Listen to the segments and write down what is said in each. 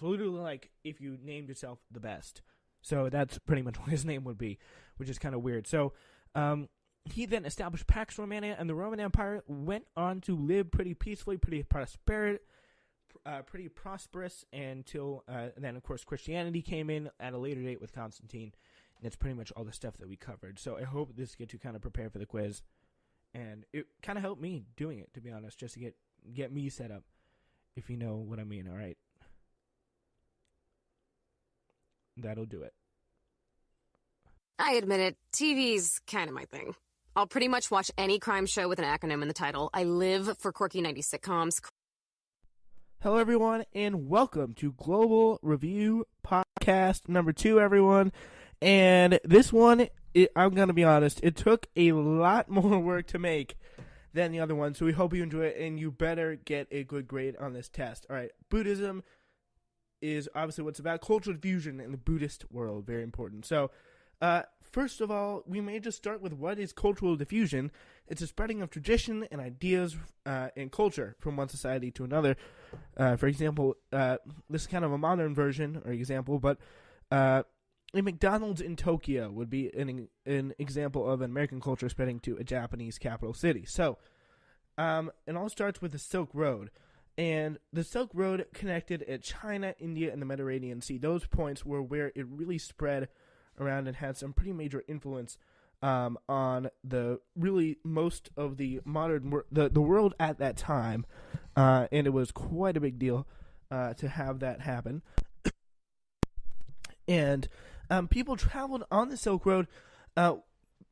So literally like if you named yourself the best. So that's pretty much what his name would be, which is kind of weird. So he then established Pax Romana, and the Roman Empire went on to live pretty peacefully, pretty prosperous until then, of course, Christianity came in at a later date with Constantine, and that's pretty much all the stuff that we covered. So I hope this gets you kind of prepared for the quiz, and it kind of helped me doing it, to be honest, just to get me set up, if you know what I mean. All right, that'll do it. I admit it, TV's kind of my thing. I'll pretty much watch any crime show with an acronym in the title. I live for quirky 90s sitcoms. Hello, everyone, and welcome to Global Review Podcast number 2, everyone. And this one, I'm going to be honest, it took a lot more work to make than the other one, so we hope you enjoy it, and you better get a good grade on this test. All right, Buddhism is obviously what's about cultural diffusion in the Buddhist world, very important. So, first of all, we may just start with what is cultural diffusion. It's a spreading of tradition and ideas and culture from one society to another. For example, this is kind of a modern version or example, but a McDonald's in Tokyo would be an example of an American culture spreading to a Japanese capital city. So, it all starts with the Silk Road. And the Silk Road connected at China, India, and the Mediterranean Sea. Those points were where it really spread around and had some pretty major influence on the really most of the modern the world at that time, and it was quite a big deal to have that happen. And people traveled on the Silk Road. Well,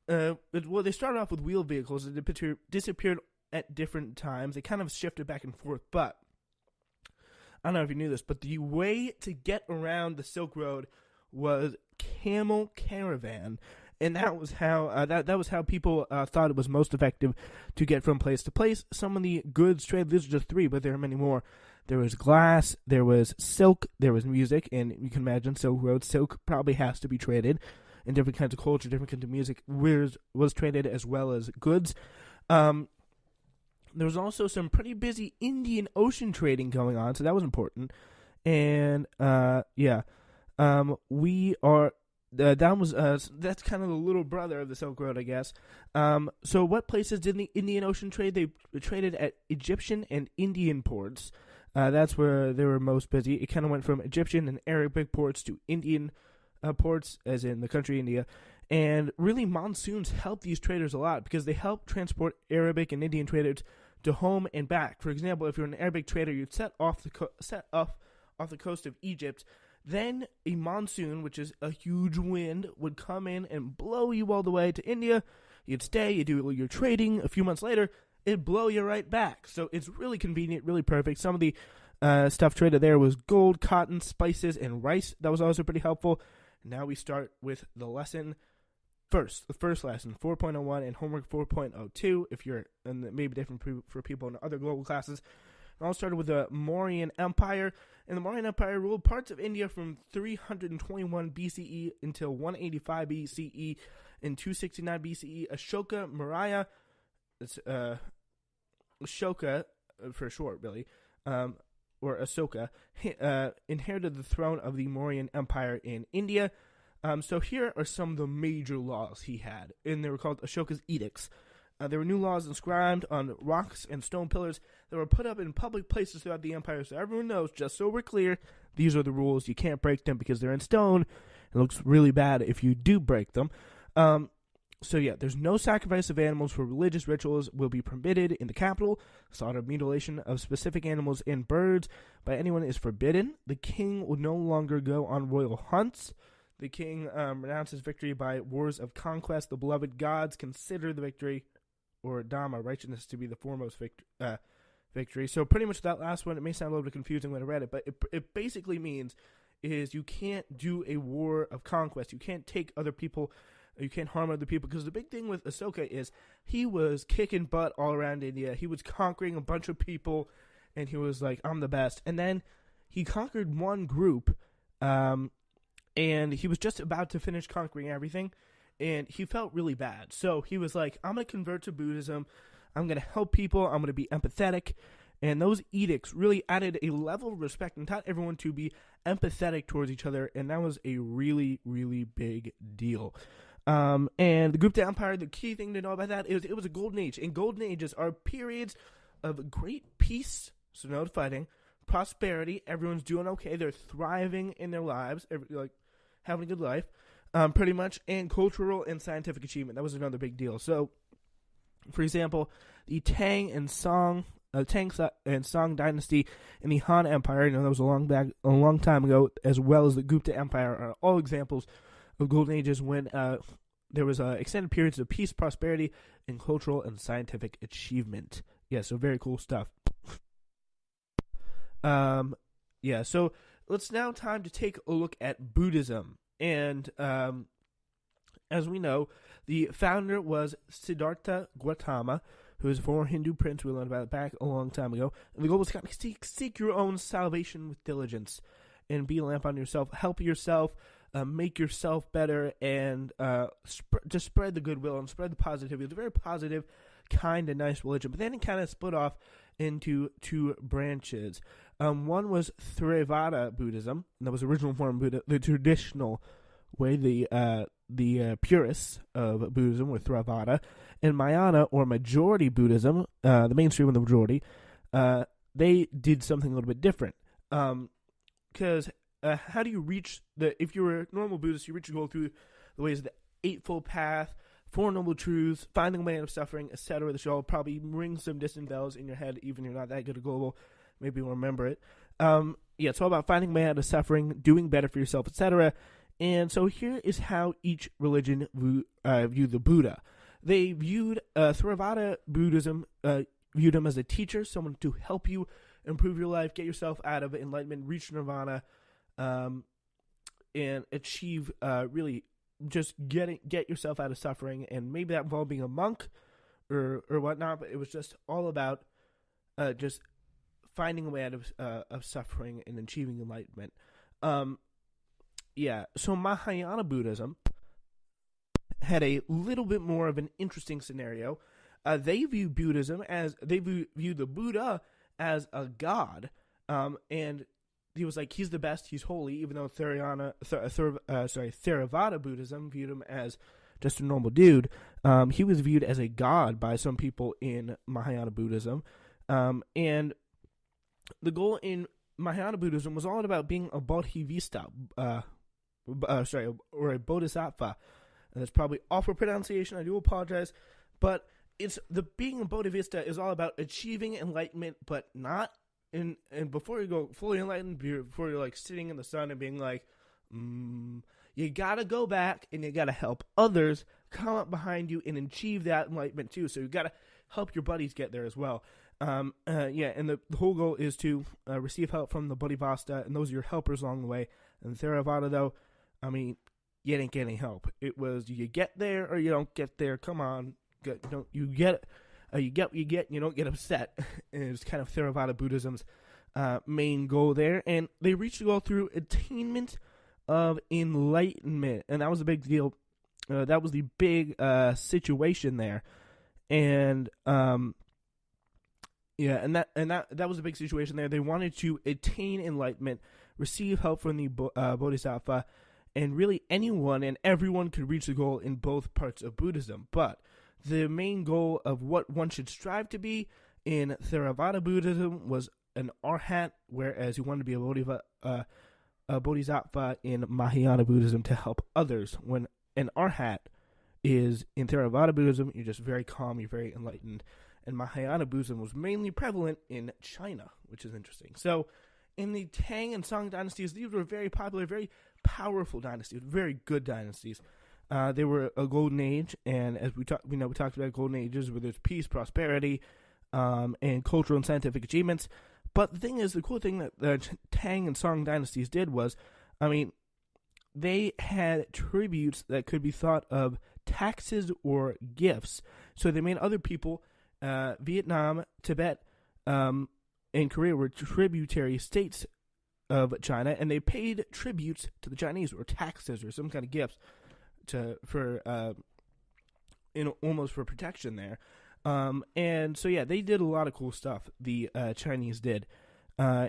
they started off with wheeled vehicles that disappeared at different times. They kind of shifted back and forth, but I don't know if you knew this, but the way to get around the Silk Road was camel caravan, and that was how that was how people thought it was most effective to get from place to place. Some of the goods traded, these are just 3, but there are many more. There was glass, there was silk, there was music, and you can imagine Silk Road. Silk probably has to be traded, and different kinds of culture, different kinds of music was traded as well as goods. There was also some pretty busy Indian Ocean trading going on, so that was important. And that's kind of the little brother of the Silk Road, I guess. So what places did the Indian Ocean trade? They traded at Egyptian and Indian ports. That's where they were most busy. It kind of went from Egyptian and Arabic ports to Indian ports, as in the country India. And really, monsoons helped these traders a lot because they helped transport Arabic and Indian traders to home and back. For example, if you're an Arabic trader, you'd set off the coast of Egypt. Then a monsoon, which is a huge wind, would come in and blow you all the way to India. You'd stay, you'd do your trading. A few months later, it'd blow you right back. So it's really convenient, really perfect. Some of the stuff traded there was gold, cotton, spices, and rice. That was also pretty helpful. Now we start with the lesson first. The first lesson, 4.01 and homework 4.02, if you're, and maybe different for people in other global classes. It all started with the Mauryan Empire, and the Mauryan Empire ruled parts of India from 321 BCE until 185 BCE. In 269 BCE, Ashoka Maurya, Ashoka for short, really, or Asoka, inherited the throne of the Mauryan Empire in India. So here are some of the major laws he had, and they were called Ashoka's edicts. There were new laws inscribed on rocks and stone pillars that were put up in public places throughout the empire, so everyone knows, just so we're clear, these are the rules. You can't break them because they're in stone. It looks really bad if you do break them. There's no sacrifice of animals for religious rituals will be permitted in the capital. Slaughter, mutilation of specific animals and birds by anyone is forbidden. The king will no longer go on royal hunts. The king renounces victory by wars of conquest. The beloved gods consider the victory, or Dhamma, righteousness, to be the foremost victory. So pretty much that last one, it may sound a little bit confusing when I read it, but it basically means is you can't do a war of conquest. You can't take other people, you can't harm other people, because the big thing with Ashoka is he was kicking butt all around India. He was conquering a bunch of people, and he was like, I'm the best. And then he conquered one group, and he was just about to finish conquering everything, and he felt really bad. So he was like, I'm going to convert to Buddhism. I'm going to help people. I'm going to be empathetic. And those edicts really added a level of respect and taught everyone to be empathetic towards each other, and that was a really, really big deal. And the Gupta Empire, the key thing to know about that is it was a golden age, and golden ages are periods of great peace, so no fighting, prosperity, everyone's doing okay, they're thriving in their lives, like having a good life, pretty much, and cultural and scientific achievement. That was another big deal. So, for example, the Tang and Song dynasty in the Han Empire, that was a long time ago, as well as the Gupta Empire, are all examples of golden ages when there was extended periods of peace, prosperity, and cultural and scientific achievement. Yeah, so very cool stuff. So let's now time to take a look at Buddhism. And as we know, the founder was Siddhartha Gautama, who was a former Hindu prince. We learned about it back a long time ago. And the goal was kind of seek your own salvation with diligence and be a lamp on yourself, help yourself, make yourself better, and just spread the goodwill and spread the positivity. It's a very positive, kind, and nice religion. But then it kind of split off into two branches. One was Theravada Buddhism, and that was the original form of Buddha, the traditional way, the purists of Buddhism were Theravada, and Mahayana, or majority Buddhism, the mainstream of the majority, they did something a little bit different. Because how do you reach if you're a normal Buddhist, you reach your goal through the ways of the Eightfold Path, Four Noble Truths, finding a way out of suffering, etc. This all probably ring some distant bells in your head, even if you're not that good at global. Maybe you'll remember it. It's all about finding a way out of suffering, doing better for yourself, etc. And so here is how each religion viewed the Buddha. They viewed Theravada Buddhism, viewed him as a teacher, someone to help you improve your life, get yourself out of enlightenment, reach nirvana, and achieve really just get yourself out of suffering. And maybe that involved being a monk or whatnot, but it was just all about just finding a way out of suffering and achieving enlightenment. So Mahayana Buddhism had a little bit more of an interesting scenario. They view the Buddha as a god, and he was like, he's the best, he's holy, even though Theravada Buddhism viewed him as just a normal dude. He was viewed as a god by some people in Mahayana Buddhism, and the goal in Mahayana Buddhism was all about being a bodhisattva, or a bodhisattva. And that's probably awful pronunciation, I do apologize, but being a bodhisattva is all about achieving enlightenment, but not and before you go fully enlightened, before you're like sitting in the sun and being like, you gotta go back and you gotta help others come up behind you and achieve that enlightenment too. So you gotta help your buddies get there as well. And the whole goal is to receive help from the Bodhisattva, and those are your helpers along the way. And Theravada, though, I mean, you didn't get any help. It was you get there or you don't get there. Come on, you get what you get, and you don't get upset. And it's kind of Theravada Buddhism's main goal there, and they reached the goal through attainment of enlightenment, and that was a big deal. That was the big situation there, and that was a big situation there. They wanted to attain enlightenment, receive help from the Bodhisattva, and really anyone and everyone could reach the goal in both parts of Buddhism. But the main goal of what one should strive to be in Theravada Buddhism was an arhat, whereas you wanted to be a bodhisattva in Mahayana Buddhism to help others. When an arhat is in Theravada Buddhism, you're just very calm, you're very enlightened. And Mahayana Buddhism was mainly prevalent in China, which is interesting. So in the Tang and Song dynasties, these were very popular, very powerful dynasties, very good dynasties. They were a golden age, and as we talked about golden ages where there's peace, prosperity, and cultural and scientific achievements. But the thing is, the cool thing that the Tang and Song dynasties did was, they had tributes that could be thought of taxes or gifts. So they made other people, Vietnam, Tibet, and Korea were tributary states of China, and they paid tributes to the Chinese, or taxes, or some kind of gifts almost for protection there. And so, yeah, they did a lot of cool stuff, the Chinese did.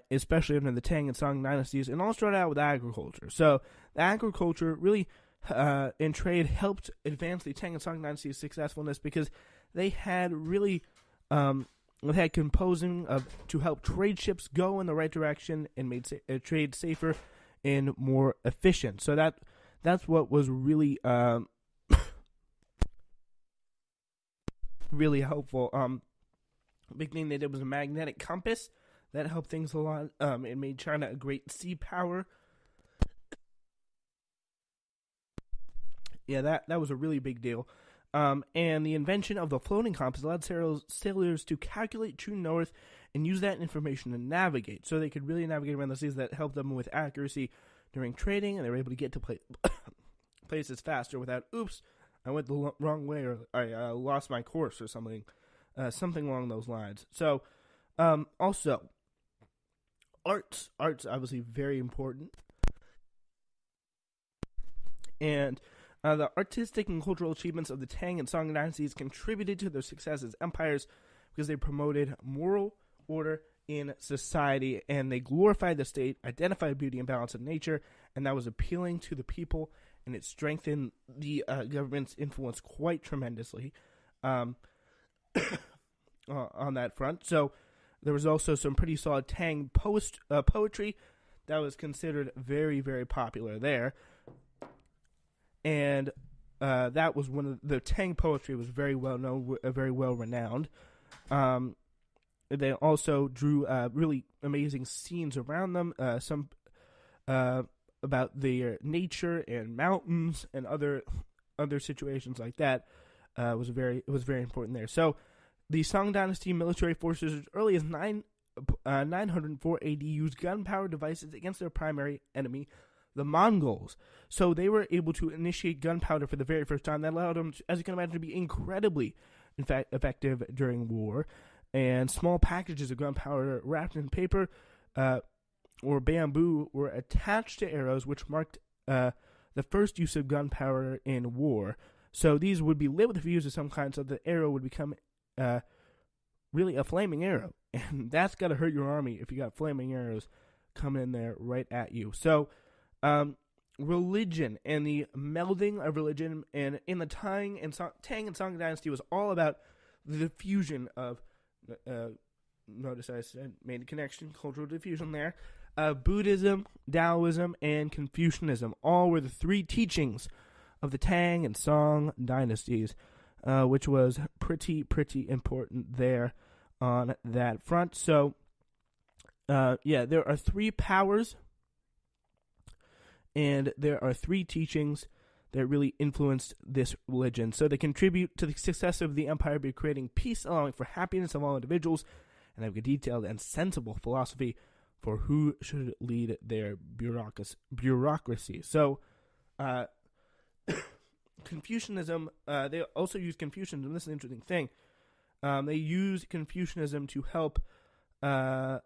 especially under the Tang and Song dynasties, and all started out with agriculture. So the agriculture really and trade helped advance the Tang and Song dynasty's successfulness because they had really had composing to help trade ships go in the right direction and made trade safer and more efficient. So that's what was really really helpful. Big thing they did was a magnetic compass that helped things a lot. It made China a great sea power. Yeah, that was a really big deal. And the invention of the floating compass allowed sailors to calculate true north and use that information to navigate. So they could really navigate around the seas. That helped them with accuracy during trading, and they were able to get to places faster without, oops, I went the wrong way, or I lost my course, or something along those lines. So, also, art's obviously very important. And the artistic and cultural achievements of the Tang and Song dynasties contributed to their success as empires because they promoted moral order in society, and they glorified the state, identified beauty and balance of nature, and that was appealing to the people, and it strengthened the government's influence quite tremendously on that front. So there was also some pretty solid Tang poetry that was considered very, very popular there. And that was one of the Tang poetry was very well known, very well renowned. They also drew really amazing scenes around them. Some about their nature and mountains and other situations like that was very important there. So the Song dynasty military forces as early as 904 AD used gunpowder devices against their primary enemy, the Mongols. So they were able to initiate gunpowder for the very first time. That allowed them, as you can imagine, to be incredibly effective during war. And small packages of gunpowder wrapped in paper or bamboo were attached to arrows, which marked the first use of gunpowder in war. So these would be lit with a fuse of some kind, so the arrow would become really a flaming arrow. And that's got to hurt your army if you got flaming arrows coming in there right at you. So religion and the melding of religion and in the Tang and Song dynasty was all about the diffusion of notice I said made a connection, cultural diffusion there. Buddhism, Taoism, and Confucianism all were the three teachings of the Tang and Song dynasties, which was pretty important there on that front. So there are three powers, and there are three teachings that really influenced this religion. So they contribute to the success of the empire by creating peace, allowing for happiness of all individuals, and have a detailed and sensible philosophy for who should lead their bureaucracy. So Confucianism, they also use Confucianism. This is an interesting thing. They use Confucianism to help for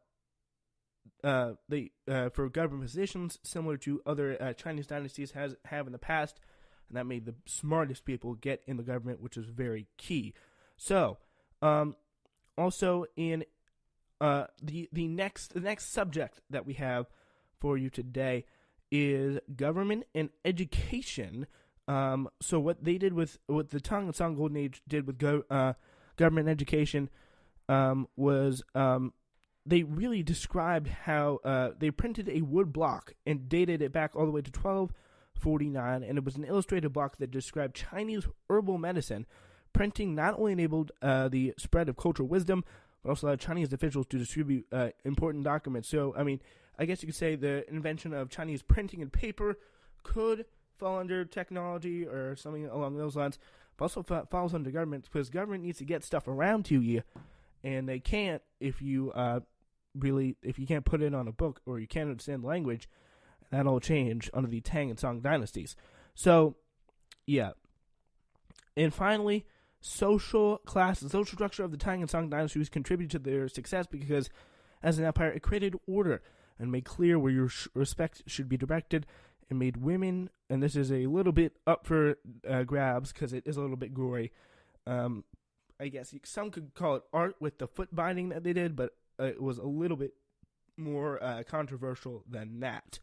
government positions, similar to other Chinese dynasties have in the past, and that made the smartest people get in the government, which is very key. So, also in the next subject that we have for you today is government and education. So what they did with what the Tang and Song Golden Age did with government education was they really described how they printed a wood block and dated it back all the way to 1249, and it was an illustrated block that described Chinese herbal medicine. Printing not only enabled the spread of cultural wisdom, but also allowed Chinese officials to distribute important documents. So, I mean, I guess you could say the invention of Chinese printing and paper could fall under technology or something along those lines, but also falls under government, because government needs to get stuff around to you, and they can't if you if you can't put it on a book or you can't understand the language. That all changed under the Tang and Song dynasties. So, yeah. And finally, social structure of the Tang and Song dynasties contributed to their success because, as an empire, it created order and made clear where your respect should be directed. It made women, and this is a little bit up for grabs because it is a little bit gory. I guess some could call it art with the foot binding that they did, but it was a little bit more controversial than that.